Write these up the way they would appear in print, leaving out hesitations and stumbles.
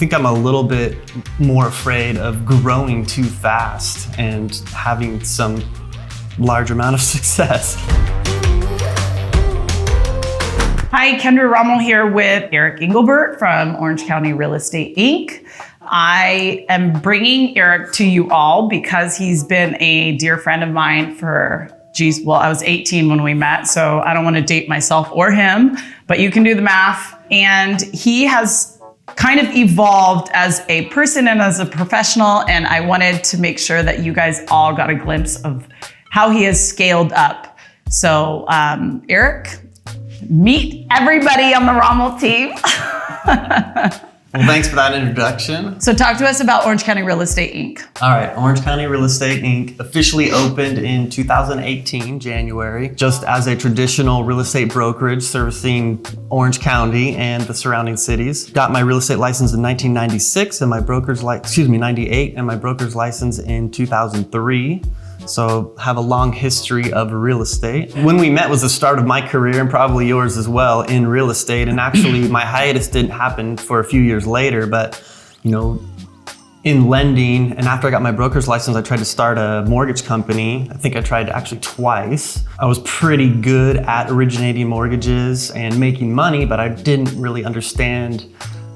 think I'm a little bit more afraid of growing too fast and having some large amount of success. Hi, Kendra Rommel here with Eric Engelbert from Orange County Real Estate Inc. I am bringing Eric to you all because he's been a dear friend of mine for, I was 18 when we met, so I don't want to date myself or him, but you can do the math. And he has kind of evolved as a person and as a professional, and I wanted to make sure that you guys all got a glimpse of how he has scaled up. So, Eric, meet everybody on the Rommel team. Well, thanks for that introduction. So talk to us about Orange County Real Estate Inc. All right, Orange County Real Estate Inc. officially opened in 2018, January, just as a traditional real estate brokerage servicing Orange County and the surrounding cities. Got my real estate license in 1996 and my broker's 98, and my broker's license in 2003. So have a long history of real estate. When we met was the start of my career, and probably yours as well, in real estate. And actually my hiatus didn't happen for a few years later, but in lending, and after I got my broker's license, I tried to start a mortgage company. I think I tried actually twice. I was pretty good at originating mortgages and making money, but I didn't really understand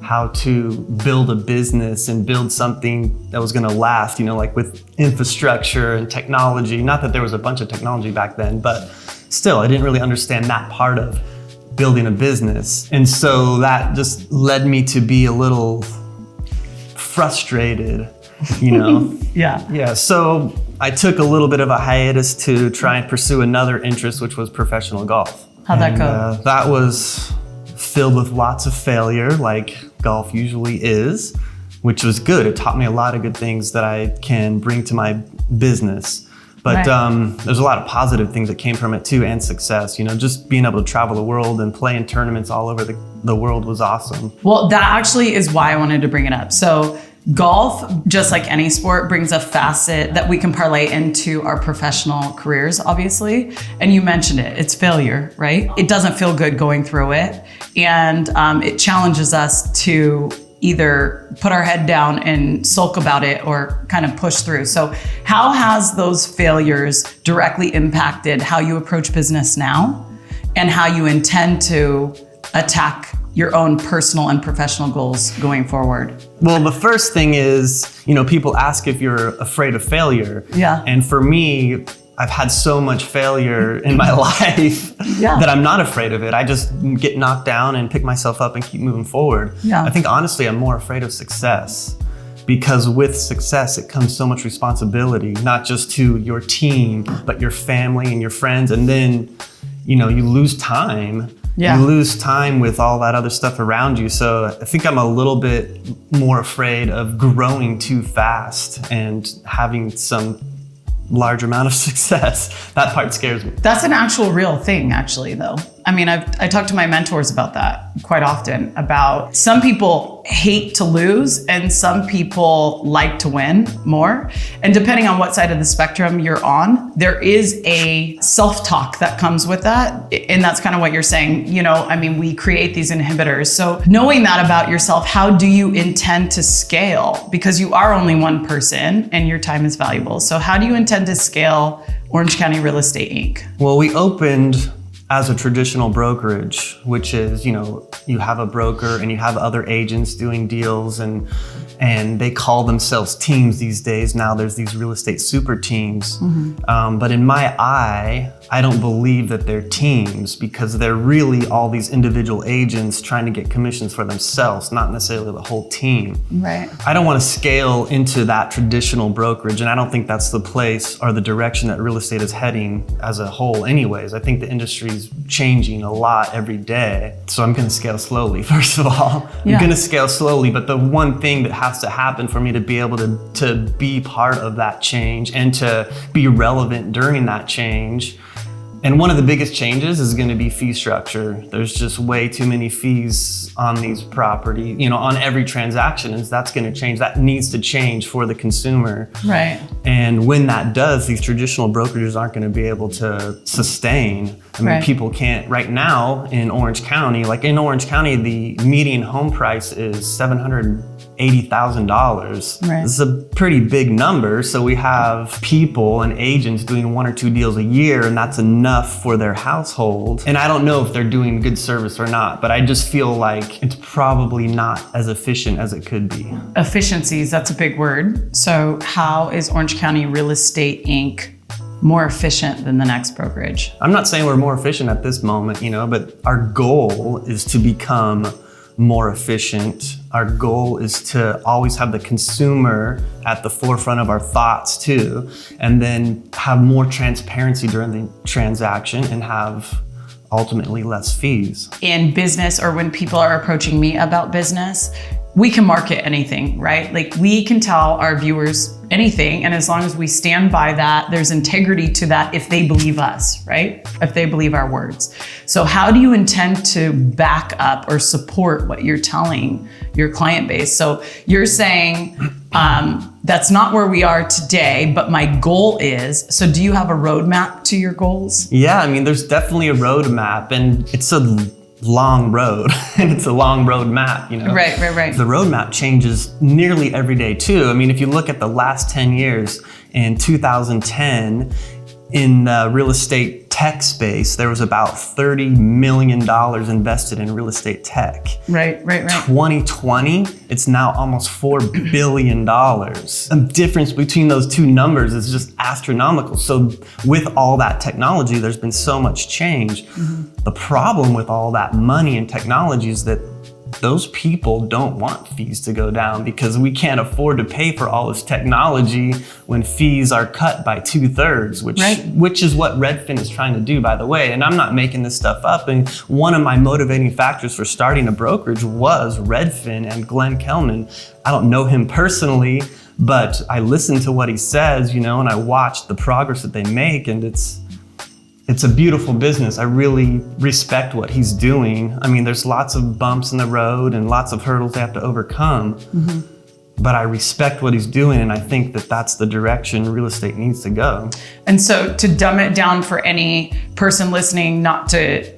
how to build a business and build something that was gonna last, like with infrastructure and technology. Not that there was a bunch of technology back then, but still, I didn't really understand that part of building a business. And so that just led me to be a little frustrated, Yeah, so I took a little bit of a hiatus to try and pursue another interest, which was professional golf. How'd that go? That was filled with lots of failure, like golf usually is, which was good. It taught me a lot of good things that I can bring to my business. But right. There's a lot of positive things that came from it too, and success. Just being able to travel the world and play in tournaments all over the world was awesome. Well, that actually is why I wanted to bring it up. So golf, just like any sport, brings a facet that we can parlay into our professional careers, obviously. And you mentioned it, it's failure, right? It doesn't feel good going through it. And it challenges us to either put our head down and sulk about it or kind of push through. So how has those failures directly impacted how you approach business now and how you intend to attack your own personal and professional goals going forward? Well, the first thing is, people ask if you're afraid of failure. Yeah. And for me, I've had so much failure in my life that I'm not afraid of it. I just get knocked down and pick myself up and keep moving forward. Yeah. I think honestly, I'm more afraid of success, because with success, it comes so much responsibility, not just to your team, but your family and your friends. And then, you lose time. Yeah. You lose time with all that other stuff around you. So I think I'm a little bit more afraid of growing too fast and having some large amount of success. That part scares me. That's an actual real thing, actually, though. I mean, I talk to my mentors about that quite often, about some people hate to lose and some people like to win more. And depending on what side of the spectrum you're on, there is a self-talk that comes with that. And that's kind of what you're saying. We create these inhibitors. So knowing that about yourself, how do you intend to scale? Because you are only one person and your time is valuable. So how do you intend to scale Orange County Real Estate Inc.? Well, we opened as a traditional brokerage, which is, you have a broker and you have other agents doing deals, and they call themselves teams these days. Now there's these real estate super teams. Mm-hmm. But in my eye, I don't believe that they're teams, because they're really all these individual agents trying to get commissions for themselves, not necessarily the whole team. Right. I don't want to scale into that traditional brokerage, and I don't think that's the place or the direction that real estate is heading as a whole anyways. I think the industry's changing a lot every day. So I'm going to scale slowly, first of all. I'm going to scale slowly, but the one thing that has to happen for me to be able to be part of that change and to be relevant during that change. And one of the biggest changes is going to be fee structure. There's just way too many fees on these property, on every transaction, and that's going to change. That needs to change for the consumer. Right. And when that does, these traditional brokerages aren't going to be able to sustain. People can't, right now in Orange County, the median home price is $700,000 $80,000. Right. This is a pretty big number. So we have people and agents doing 1 or 2 deals a year, and that's enough for their household. And I don't know if they're doing good service or not, but I just feel like it's probably not as efficient as it could be. Efficiencies, that's a big word. So how is Orange County Real Estate Inc. more efficient than the next brokerage? I'm not saying we're more efficient at this moment, but our goal is to become more efficient. Our goal is to always have the consumer at the forefront of our thoughts too, and then have more transparency during the transaction and have ultimately less fees. In business, or when people are approaching me about business, we can market anything, right? Like we can tell our viewers anything, and as long as we stand by that, there's integrity to that if they believe us, right? If they believe our words. So how do you intend to back up or support what you're telling your client base? So you're saying that's not where we are today, but my goal is. So do you have a roadmap to your goals? Yeah, I mean, there's definitely a roadmap, and it's a long road and it's a long road map, Right. The roadmap changes nearly every day too. I mean, if you look at the last 10 years, in 2010, in the real estate tech space, there was about $30 million invested in real estate tech. Right. 2020, it's now almost $4 billion. The difference between those two numbers is just astronomical. So with all that technology, there's been so much change. Mm-hmm. The problem with all that money and technology is that those people don't want fees to go down, because we can't afford to pay for all this technology when fees are cut by 2/3, which is what Redfin is trying to do, by the way. And I'm not making this stuff up. And one of my motivating factors for starting a brokerage was Redfin and Glenn Kelman. I don't know him personally, but I listen to what he says, and I watch the progress that they make, and it's a beautiful business. I really respect what he's doing. I mean, there's lots of bumps in the road and lots of hurdles they have to overcome, mm-hmm. but I respect what he's doing, and I think that that's the direction real estate needs to go. And so to dumb it down for any person listening, not to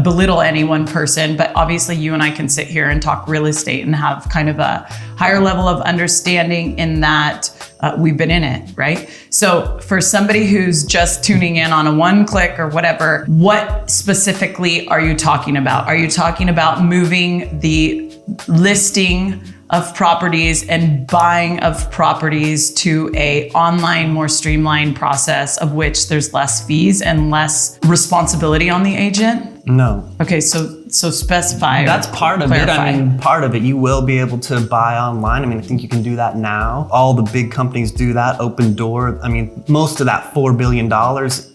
belittle any one person, but obviously you and I can sit here and talk real estate and have kind of a higher level of understanding in that we've been in it, right? So for somebody who's just tuning in on a one click or whatever, what specifically are you talking about? Are you talking about moving the listing of properties and buying of properties to a online, more streamlined process of which there's less fees and less responsibility on the agent? No. Okay, so specify. That's part of it. I mean, part of it, you will be able to buy online. I mean, I think you can do that now. All the big companies do that. Open Door. I mean, most of that $4 billion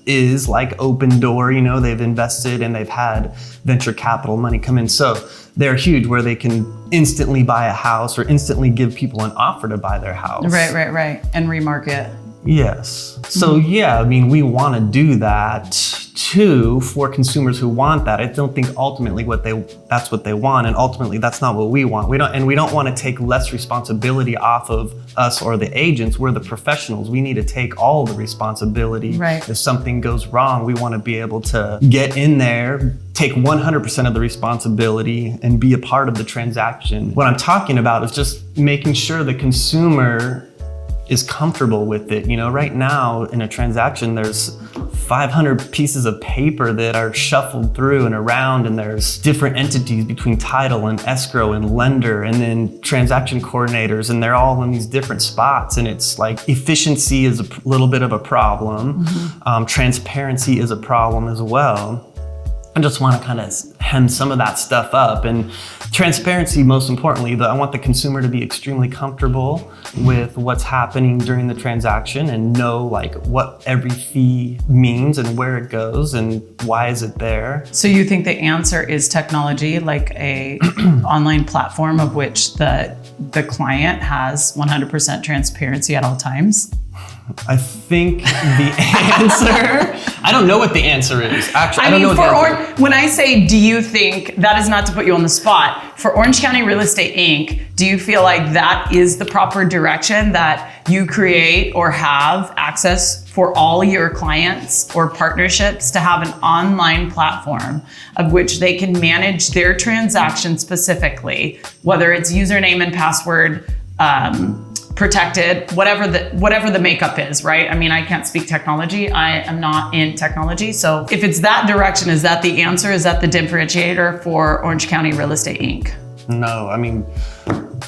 is like Open Door. They've invested and they've had venture capital money come in. So they're huge, where they can instantly buy a house or instantly give people an offer to buy their house. Right. And remarket. Yes. So yeah, I mean, we want to do that too for consumers who want that. I don't think ultimately that's what they want, and ultimately that's not what we want. We don't want to take less responsibility off of us or the agents. We're the professionals. We need to take all the responsibility. Right. If something goes wrong, we want to be able to get in there, take 100% of the responsibility, and be a part of the transaction. What I'm talking about is just making sure the consumer is comfortable with it. Right now in a transaction, there's 500 pieces of paper that are shuffled through and around, and there's different entities between title and escrow and lender, and then transaction coordinators, and they're all in these different spots. And it's like efficiency is a little bit of a problem. Mm-hmm. Transparency is a problem as well. I just want to kind of hem some of that stuff up. And transparency, most importantly, I want the consumer to be extremely comfortable with what's happening during the transaction and know what every fee means and where it goes and why is it there. So you think the answer is technology, like a online platform of which the client has 100% transparency at all times? I think the answer, I don't know what the answer is. Actually, I don't know what the answer is. When I say, do you think, that is not to put you on the spot, for Orange County Real Estate Inc., do you feel like that is the proper direction, that you create or have access for all your clients or partnerships to have an online platform of which they can manage their transactions specifically, whether it's username and password, protected, whatever the makeup is, right? I mean, I can't speak technology. I am not in technology. So if it's that direction, is that the answer? Is that the differentiator for Orange County Real Estate Inc.? No, I mean,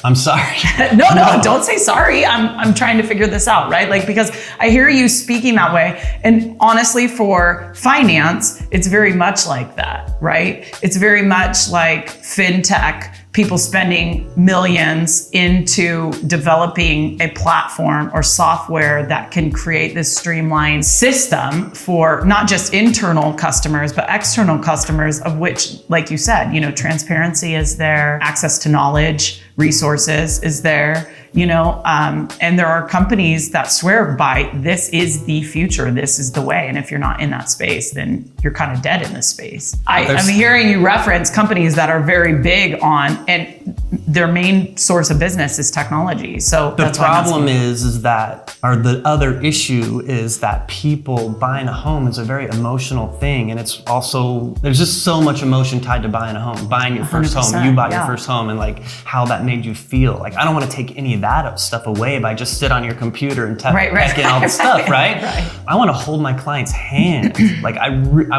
I'm sorry. No, don't say sorry. I'm trying to figure this out, right? Like, because I hear you speaking that way. And honestly, for finance, it's very much like that, right? It's very much like fintech, people spending millions into developing a platform or software that can create this streamlined system for not just internal customers, but external customers, of which, like you said, transparency is there, access to knowledge, resources is there, and there are companies that swear by, this is the future, this is the way. And if you're not in that space, then you're kind of dead in this space. I'm hearing you reference companies that are very big on, and their main source of business is technology. So the problem is that, or the other issue is that people buying a home is a very emotional thing. And it's also, there's just so much emotion tied to buying a home, buying your first home, you bought your first home, and like how that made you feel. Like, I don't want to take any of that stuff away by just sit on your computer and type in all the stuff, right? I want to hold my client's hand. Like, I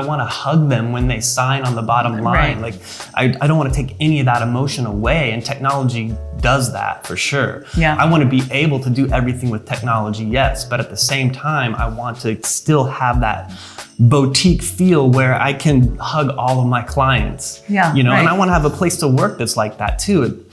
want to hug them when they sign on the bottom line. Like, I don't want to take any of that emotion away, and technology does that for sure. Yeah. I want to be able to do everything with technology, yes, but at the same time, I want to still have that boutique feel where I can hug all of my clients. Yeah, and I want to have a place to work that's like that too.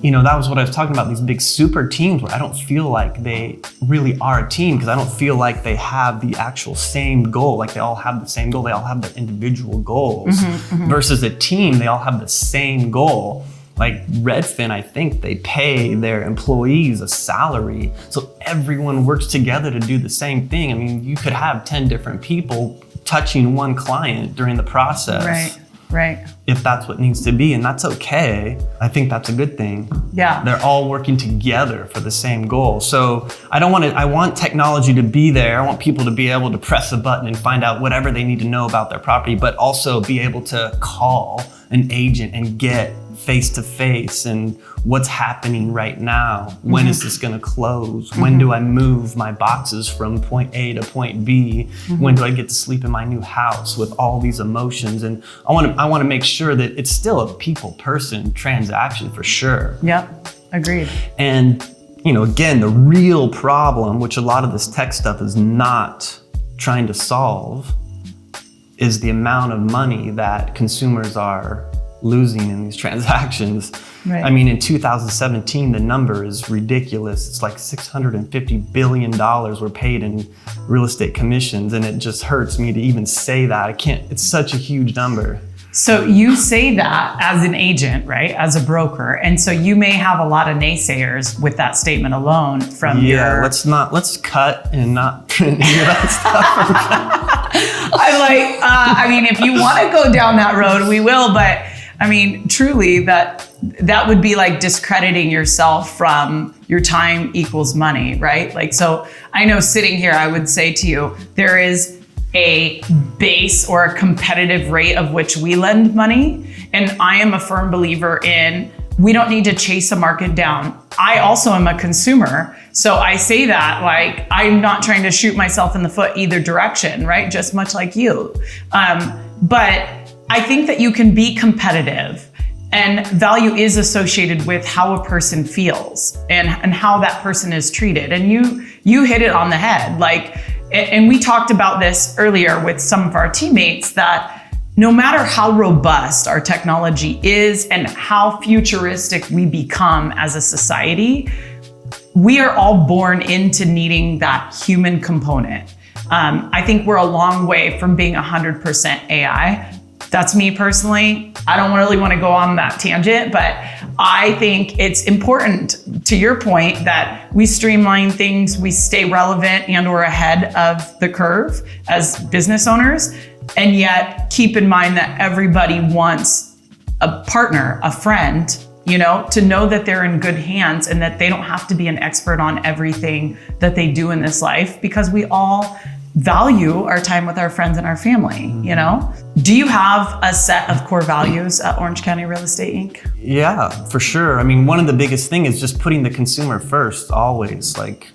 That was what I was talking about, these big super teams where I don't feel like they really are a team, because I don't feel like they have the actual same goal. Like, they all have the same goal. They all have their individual goals versus a team. They all have the same goal. Like Redfin, I think they pay their employees a salary. So everyone works together to do the same thing. I mean, you could have 10 different people touching one client during the process. Right. If that's what needs to be, and that's okay. I think that's a good thing. Yeah. They're all working together for the same goal. So I want technology to be there. I want people to be able to press a button and find out whatever they need to know about their property, but also be able to call an agent and get face-to-face and what's happening right now. When is this gonna close? When do I move my boxes from point A to point B? When do I get to sleep in my new house with all these emotions? And I wanna make sure that it's still a people-person transaction for sure. Yep, agreed. And again, the real problem, which a lot of this tech stuff is not trying to solve, is the amount of money that consumers are losing in these transactions. Right. I mean, in 2017, the number is ridiculous. It's like $650 billion were paid in real estate commissions, and it just hurts me to even say that. It's such a huge number. So you say that as an agent, right? As a broker. And so you may have a lot of naysayers with that statement alone from let's cut and not print any of that stuff. I mean, if you want to go down that road, we will, but I mean, truly, that would be like discrediting yourself from your time equals money, right? Like, so I know sitting here, I would say to you, there is a base or a competitive rate of which we lend money. And I am a firm believer in, we don't need to chase a market down. I also am a consumer. So I say that, like, I'm not trying to shoot myself in the foot either direction, right? Just much like you. But I think that you can be competitive, and value is associated with how a person feels and how that person is treated. And you hit it on the head. Like, and we talked about this earlier with some of our teammates, that no matter how robust our technology is and how futuristic we become as a society, we are all born into needing that human component. I think we're a long way from being 100% AI. That's me personally. I don't really want to go on that tangent, but I think it's important, to your point, that we streamline things, we stay relevant and or ahead of the curve as business owners, and yet keep in mind that everybody wants a partner, a friend, you know, to know that they're in good hands and that they don't have to be an expert on everything that they do in this life, because we all value our time with our friends and our family, you know? Do you have a set of core values at Orange County Real Estate Inc.? Yeah, for sure. I mean, one of the biggest thing is just putting the consumer first, always. Like,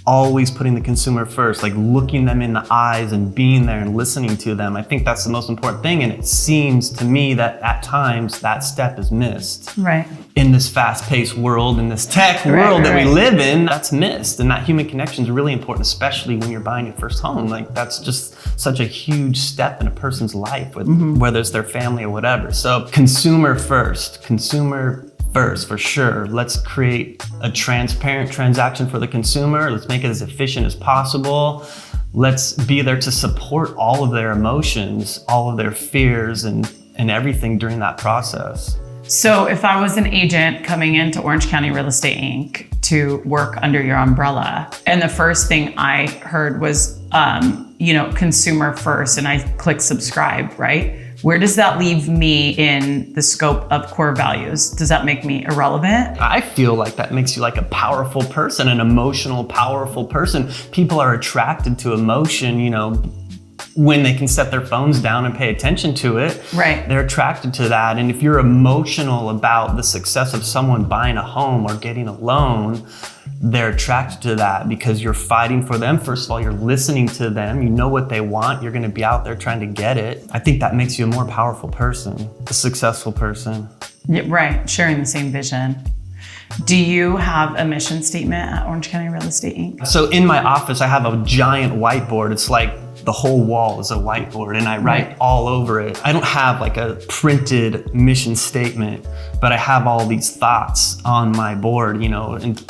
always putting the consumer first, like looking them in the eyes and being there and listening to them. I think that's the most important thing. And it seems to me that at times that step is missed. Right. In this fast-paced world, in this tech world that we live in, that's missed. And that human connection is really important, especially when you're buying your first home. Like, that's just such a huge step in a person's life, with, whether it's their family or whatever. So consumer first, for sure. Let's create a transparent transaction for the consumer. Let's make it as efficient as possible. Let's be there to support all of their emotions, all of their fears, and everything during that process. So if I was an agent coming into Orange County Real Estate Inc. to work under your umbrella, and the first thing I heard was, consumer first, and I click subscribe, right? Where does that leave me in the scope of core values? Does that make me irrelevant? I feel like that makes you like a powerful person, an emotional, powerful person. People are attracted to emotion, you know, when they can set their phones down and pay attention to it. Right. They're attracted to that. And if you're emotional about the success of someone buying a home or getting a loan, they're attracted to that because you're fighting for them. First of all, you're listening to them. You know what they want. You're going to be out there trying to get it. I think that makes you a more powerful person, a successful person. Yeah, right. Sharing the same vision. Do you have a mission statement at Orange County Real Estate Inc.? So in my office, I have a giant whiteboard. It's like the whole wall is a whiteboard, and I write all over it. I don't have like a printed mission statement, but I have all these thoughts on my board, you know, and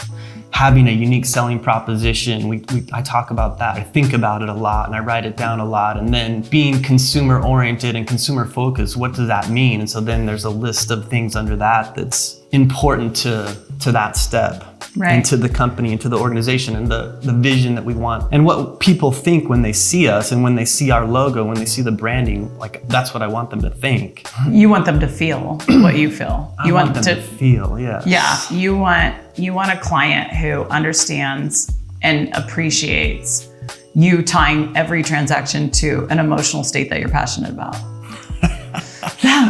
having a unique selling proposition. I talk about that. I think about it a lot and I write it down a lot. And then being consumer oriented and consumer focused, what does that mean? And so then there's a list of things under that that's important to that step. Right. And to the company and to the organization and the vision that we want. And what people think when they see us and when they see our logo, when they see the branding, like that's what I want them to think. You want them to feel what you feel. I want them to feel, yeah. Yeah, you want a client who understands and appreciates you tying every transaction to an emotional state that you're passionate about.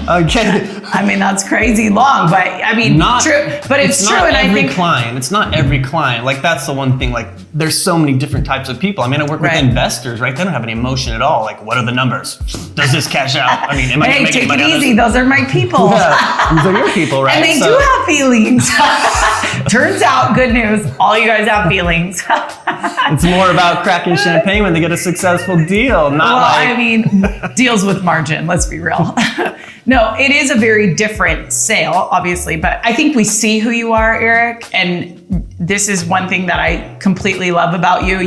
Okay. I mean, that's crazy long, but I mean, true. But it's true, and I think it's not every client. Like that's the one thing. Like there's so many different types of people. I mean, I work with investors, right? They don't have any emotion at all. Like, what are the numbers? Does this cash out? I mean, am I hey, making take money it easy. Those are my people. Yeah, these are your people, right? And they do have feelings. Turns out, good news, all you guys have feelings. It's more about cracking champagne when they get a successful deal, I mean, deals with margin, let's be real. No, it is a very different sale, obviously, but I think we see who you are, Eric, and this is one thing that I completely love about you.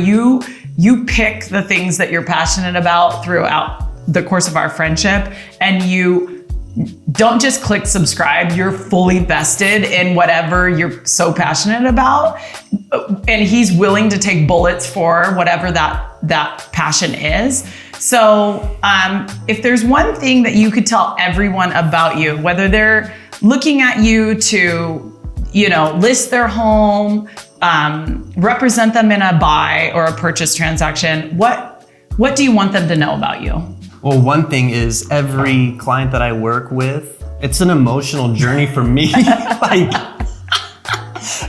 You pick the things that you're passionate about throughout the course of our friendship, and you don't just click subscribe, you're fully vested in whatever you're so passionate about. And he's willing to take bullets for whatever that passion is. So if there's one thing that you could tell everyone about you, whether they're looking at you to, list their home, represent them in a buy or a purchase transaction, what do you want them to know about you? Well, one thing is every client that I work with, it's an emotional journey for me. Like,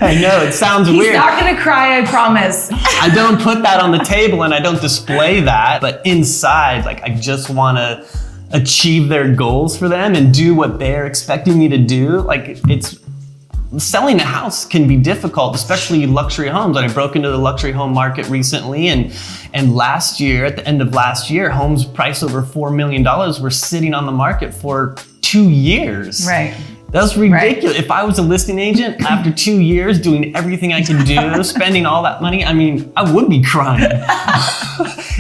I know it sounds weird. He's not gonna cry, I promise. I don't put that on the table and I don't display that, but inside, like I just wanna achieve their goals for them and do what they're expecting me to do. Like selling a house can be difficult, especially luxury homes. I broke into the luxury home market recently, and last year, at the end of last year, homes priced over $4 million were sitting on the market for 2 years. Right. That's ridiculous. Right. If I was a listing agent, after 2 years doing everything I could do, spending all that money, I mean, I would be crying.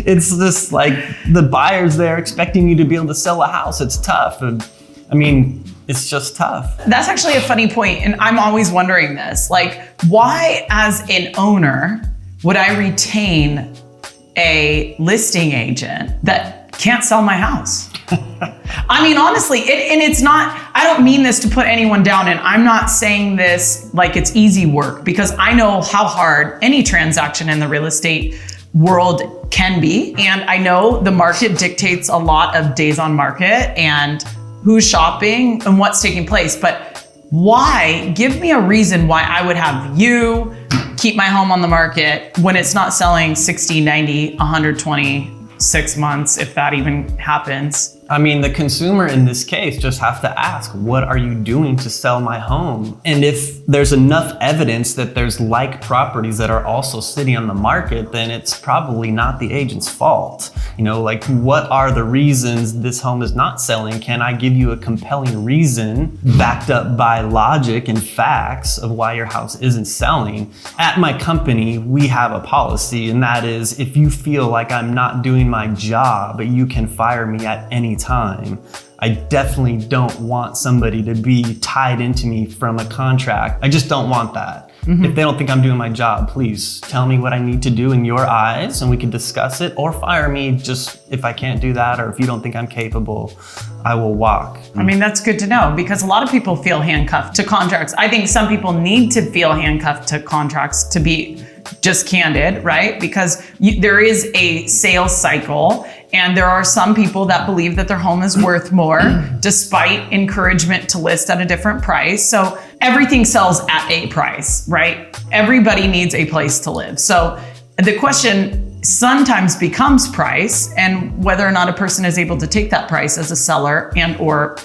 It's just like the buyers there expecting you to be able to sell a house. It's tough. And I mean, it's just tough. That's actually a funny point, and I'm always wondering this. Like, why as an owner would I retain a listing agent that can't sell my house? I mean, honestly, and it's not, I don't mean this to put anyone down, and I'm not saying this like it's easy work, because I know how hard any transaction in the real estate world can be. And I know the market dictates a lot of days on market and who's shopping and what's taking place. But why? Give me a reason why I would have you keep my home on the market when it's not selling 60, 90, 120, 6 months, if that even happens. I mean, the consumer in this case just have to ask, what are you doing to sell my home? And if there's enough evidence that there's like properties that are also sitting on the market, then it's probably not the agent's fault. You know, like, what are the reasons this home is not selling? Can I give you a compelling reason backed up by logic and facts of why your house isn't selling? At my company, we have a policy, and that is, if you feel like I'm not doing my job, you can fire me at any time. I definitely don't want somebody to be tied into me from a contract. I just don't want that. Mm-hmm. If they don't think I'm doing my job, please tell me what I need to do in your eyes and we can discuss it, or fire me just if I can't do that, or if you don't think I'm capable, I will walk. I mean, that's good to know, because a lot of people feel handcuffed to contracts. I think some people need to feel handcuffed to contracts, to be just candid, right? Because there is a sales cycle, and there are some people that believe that their home is worth more despite encouragement to list at a different price. So everything sells at a price, right? Everybody needs a place to live. So the question sometimes becomes price, and whether or not a person is able to take that price as a seller and or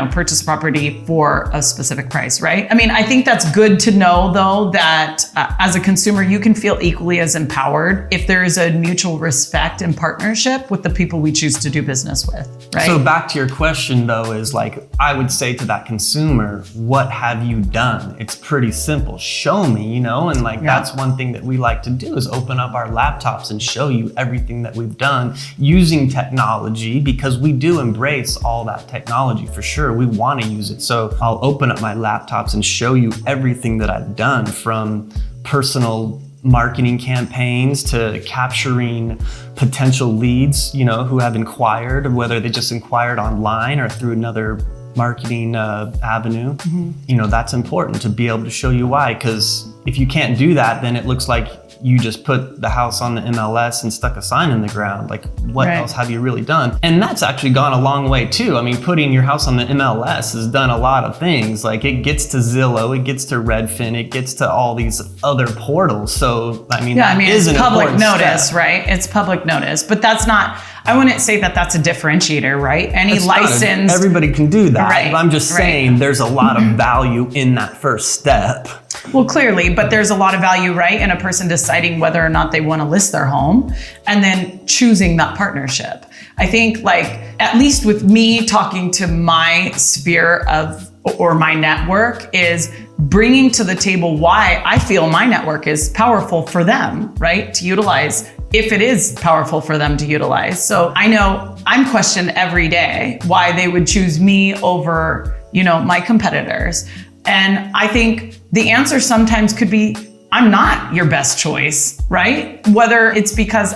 purchase property for a specific price, right? I mean, I think that's good to know, though, that as a consumer, you can feel equally as empowered if there is a mutual respect and partnership with the people we choose to do business with, right? So back to your question, though, is like, I would say to that consumer, what have you done? It's pretty simple. Show me, and like, that's one thing that we like to do, is open up our laptops and show you everything that we've done using technology, because we do embrace all that technology for sure. We want to use it. So I'll open up my laptops and show you everything that I've done, from personal marketing campaigns to capturing potential leads, who have inquired, whether they just inquired online or through another marketing avenue. Mm-hmm. That's important to be able to show you why, because if you can't do that, then it looks like you just put the house on the MLS and stuck a sign in the ground. Like, what else have you really done? And that's actually gone a long way too. I mean, putting your house on the MLS has done a lot of things. Like, it gets to Zillow, it gets to Redfin, it gets to all these other portals. So, I mean, it's public notice, right? It's public notice, but that's not, I wouldn't say that that's a differentiator, right? Any license. Everybody can do that. Right, but I'm just saying there's a lot of value in that first step. Well, clearly, but there's a lot of value, right, in a person deciding whether or not they want to list their home and then choosing that partnership. I think, like, at least with me talking to my sphere of, or my network, is bringing to the table why I feel my network is powerful for them, right, to utilize, if it is powerful for them to utilize. So I know I'm questioned every day why they would choose me over, my competitors. And I think the answer sometimes could be, I'm not your best choice, right? Whether it's because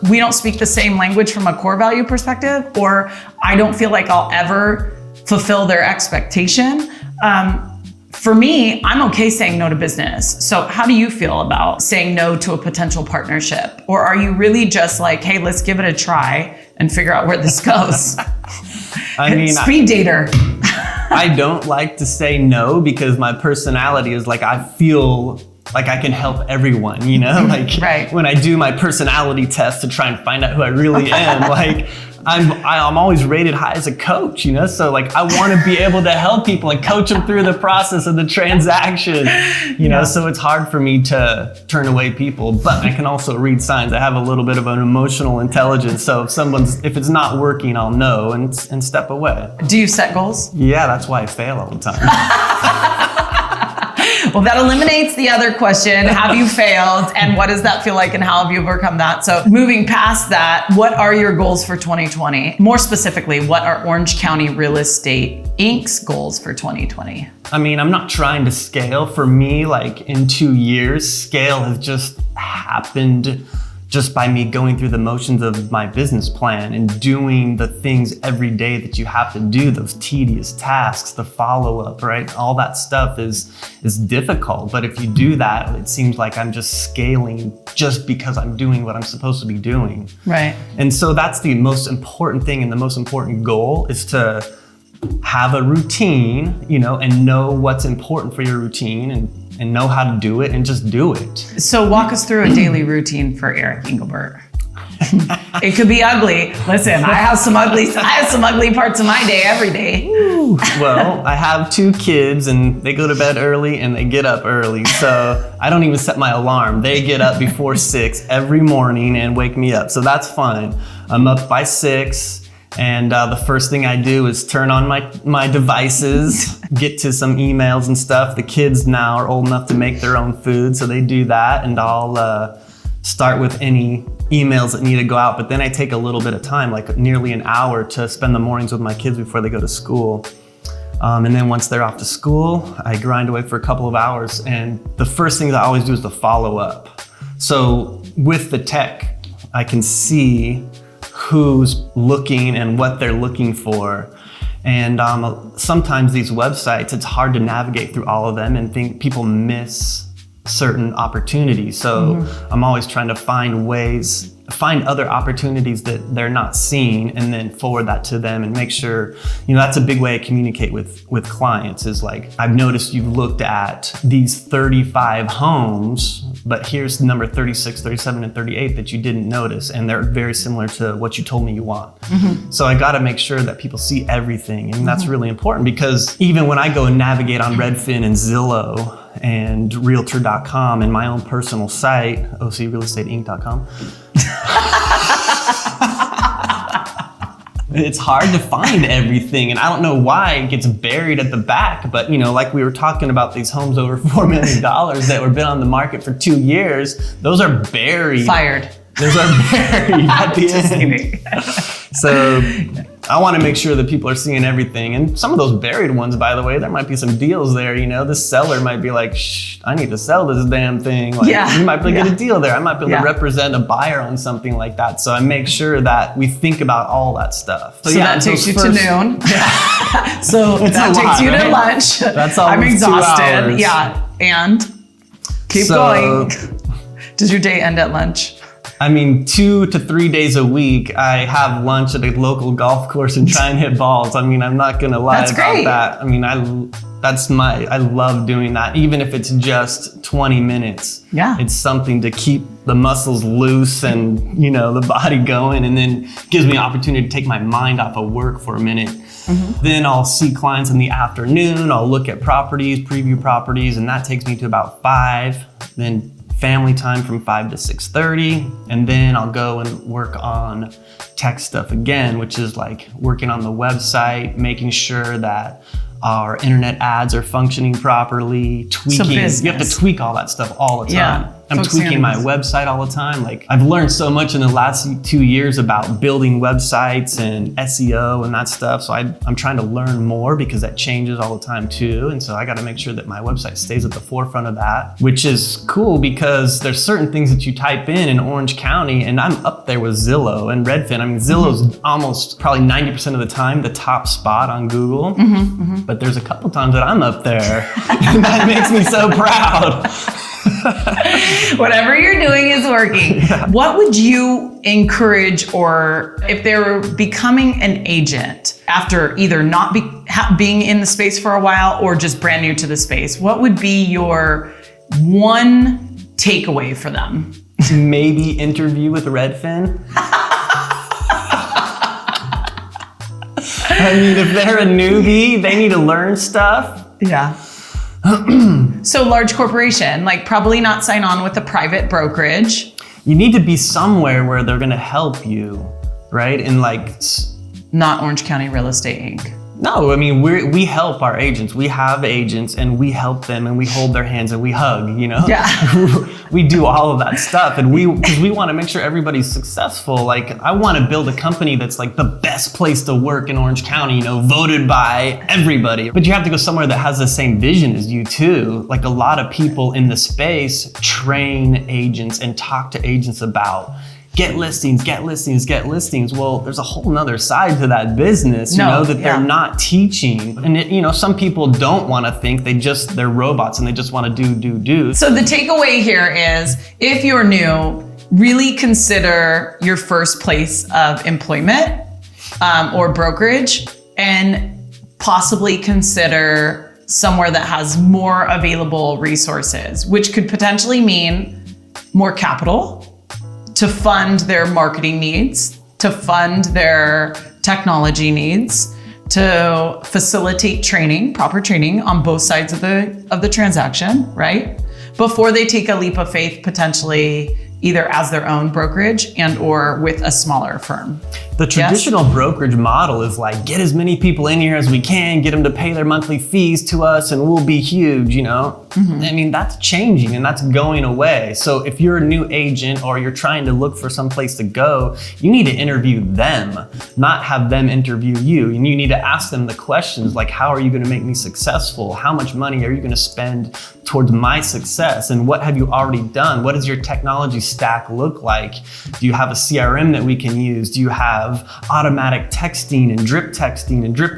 we don't speak the same language from a core value perspective, or I don't feel like I'll ever fulfill their expectation. For me, I'm okay saying no to business. So how do you feel about saying no to a potential partnership? Or are you really just like, hey, let's give it a try and figure out where this goes? I mean, speed dater. I don't like to say no, because my personality is like, I feel like I can help everyone, like when I do my personality test to try and find out who I really am, like I'm always rated high as a coach, you know? So like, I want to be able to help people and coach them through the process of the transaction, you know? So it's hard for me to turn away people, but I can also read signs. I have a little bit of an emotional intelligence. So if it's not working, I'll know and step away. Do you set goals? Yeah, that's why I fail all the time. Well, that eliminates the other question. Have you failed? And what does that feel like? And how have you overcome that? So moving past that, what are your goals for 2020? More specifically, what are Orange County Real Estate Inc.'s goals for 2020? I mean, I'm not trying to scale. For me, like in 2 years, scale has just happened just by me going through the motions of my business plan and doing the things every day that you have to do, those tedious tasks, the follow-up, right? All that stuff is difficult. But if you do that, it seems like I'm just scaling just because I'm doing what I'm supposed to be doing. Right. And so that's the most important thing, and the most important goal is to have a routine, you know, and know what's important for your routine and know how to do it and just do it. So walk us through a daily routine for Eric Engelbert. It could be ugly. Listen, I have some ugly parts of my day every day. Well, I have 2 kids and they go to bed early and they get up early. So I don't even set my alarm. They get up before 6 every morning and wake me up. So that's fine. I'm up by 6. And the first thing I do is turn on my devices, get to some emails and stuff. The kids now are old enough to make their own food, so they do that. And I'll start with any emails that need to go out. But then I take a little bit of time, like nearly an hour, to spend the mornings with my kids before they go to school. And then once they're off to school, I grind away for a couple of hours. And the first thing that I always do is the follow up. So with the tech, I can see who's looking and what they're looking for. And sometimes these websites, it's hard to navigate through all of them and think people miss certain opportunities. So I'm always trying to find other opportunities that they're not seeing and then forward that to them and make sure, you know, that's a big way I communicate with clients is like, I've noticed you've looked at these 35 homes, but here's number 36, 37, and 38 that you didn't notice. And they're very similar to what you told me you want. So I got to make sure that people see everything. And that's really important because even when I go and navigate on Redfin and Zillow and Realtor.com and my own personal site, ocrealestateinc.com, it's hard to find everything, and I don't know why it gets buried at the back, but you know, like we were talking about these homes over $4 million that were been on the market for 2 years, those are buried. Fired. Those are buried at the end. So I want to make sure that people are seeing everything. And some of those buried ones, by the way, there might be some deals there. You know, the seller might be like, shh, I need to sell this damn thing. Like, you might be able to get a deal there. I might be able to represent a buyer on something like that. So I make sure that we think about all that stuff. So that takes you to noon. So that takes you to lunch. That's almost I'm exhausted. 2 hours. Yeah. And keep going. Does your day end at lunch? I mean, 2 to 3 days a week, I have lunch at a local golf course and try and hit balls. I mean, I'm not gonna lie about that. I mean, I love doing that. Even if it's just 20 minutes, it's something to keep the muscles loose and, you know, the body going, and then gives me an opportunity to take my mind off of work for a minute. Then I'll see clients in the afternoon. I'll look at properties, preview properties, and that takes me to about 5. Then family time from 5 to 6:30, and then I'll go and work on tech stuff again, which is like working on the website, making sure that our internet ads are functioning properly, tweaking. You have to tweak all that stuff all the time. I'm tweaking my website all the time. Like, I've learned so much in the last 2 years about building websites and SEO and that stuff. So I'm trying to learn more because that changes all the time too. And so I got to make sure that my website stays at the forefront of that, which is cool because there's certain things that you type in Orange County, and I'm up there with Zillow and Redfin. I mean, Zillow's almost probably 90% of the time the top spot on Google, but there's a couple times that I'm up there and that makes me so proud. Whatever you're doing is working. What would you encourage, or if they were becoming an agent after either not being in the space for a while or just brand new to the space, what would be your one takeaway for them? Maybe interview with Redfin. I mean, if they're a newbie, they need to learn stuff. Yeah. So large corporation, like probably not sign on with a private brokerage. You need to be somewhere where they're going to help you, right? And like, not Orange County Real Estate Inc. no, I mean, we help our agents. We have agents and we help them and we hold their hands and we hug, you know? Yeah. We do all of that stuff and because we want to make sure everybody's successful. Like, I want to build a company that's like the best place to work in Orange County, you know, voted by everybody. But you have to go somewhere that has the same vision as you too. Like, a lot of people in the space train agents and talk to agents about get listings, get listings, get listings. Well, there's a whole nother side to that business, you know, that they're not teaching. And you know, some people don't want to think, they're robots and they just want to do. So the takeaway here is, if you're new, really consider your first place of employment or brokerage, and possibly consider somewhere that has more available resources, which could potentially mean more capital to fund their marketing needs, to fund their technology needs, to facilitate training, proper training on both sides of the transaction, right? Before they take a leap of faith, potentially either as their own brokerage and or with a smaller firm. The traditional brokerage model is like, get as many people in here as we can, get them to pay their monthly fees to us and we'll be huge, you know? I mean, that's changing and that's going away. So if you're a new agent or you're trying to look for some place to go, you need to interview them, not have them interview you. And you need to ask them the questions like, how are you gonna make me successful? How much money are you gonna spend towards my success? And what have you already done? What does your technology stack look like? Do you have a CRM that we can use? Do you have automatic texting and drip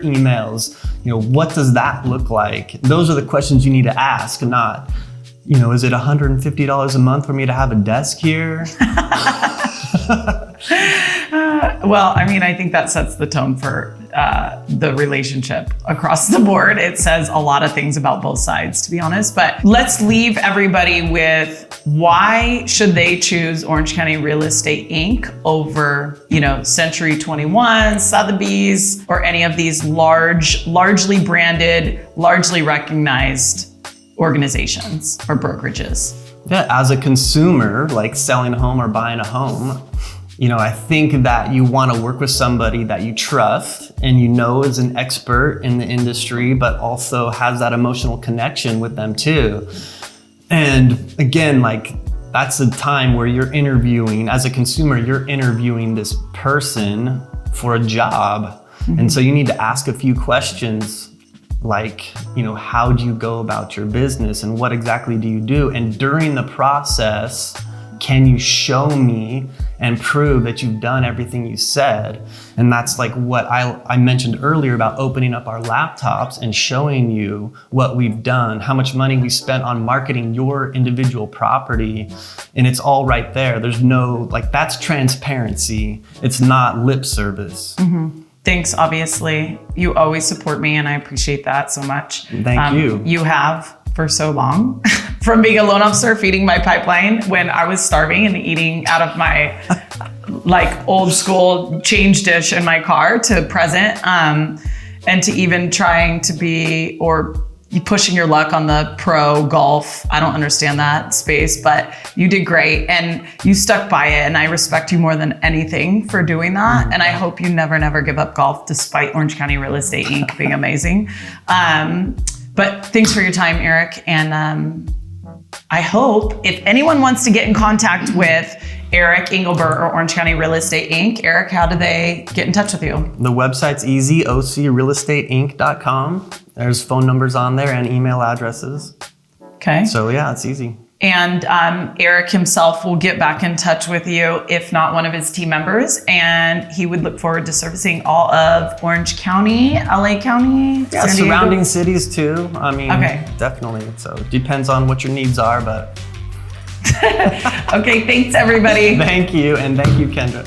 emails? You know, what does that look like? Those are the questions you need to ask, not, you know, is it $150 a month for me to have a desk here? Well, I mean, I think that sets the tone for the relationship across the board. It says a lot of things about both sides, to be honest. But let's leave everybody with, why should they choose Orange County Real Estate Inc. over, you know, Century 21, Sotheby's, or any of these largely branded, largely recognized organizations or brokerages? Yeah, as a consumer, like selling a home or buying a home, you know, I think that you want to work with somebody that you trust and you know is an expert in the industry, but also has that emotional connection with them too. And again, like, that's a time where you're interviewing, as a consumer, you're interviewing this person for a job. And so you need to ask a few questions like, you know, how do you go about your business and what exactly do you do? And during the process, can you show me and prove that you've done everything you said? And that's like what I mentioned earlier about opening up our laptops and showing you what we've done, how much money we spent on marketing your individual property. And it's all right there. There's no, like, that's transparency. It's not lip service. Thanks, obviously. You always support me and I appreciate that so much. Thank you. You have for so long. From being a loan officer, feeding my pipeline when I was starving and eating out of my like old school change dish in my car, to present, and to even trying to be, or pushing your luck on the pro golf. I don't understand that space, but you did great and you stuck by it. And I respect you more than anything for doing that. And I hope you never give up golf, despite Orange County Real Estate Inc. being amazing. But thanks for your time, Eric. And I hope if anyone wants to get in contact with Eric Engelbert or Orange County Real Estate Inc. Eric, how do they get in touch with you? The website's easy, ocrealestateinc.com. There's phone numbers on there and email addresses. Okay. So yeah, it's easy. And Eric himself will get back in touch with you, if not one of his team members. And he would look forward to servicing all of Orange County, LA County, yeah, surrounding cities too. I mean, okay. Definitely. So it depends on what your needs are, but. Okay, thanks everybody. Thank you, and thank you, Kendra.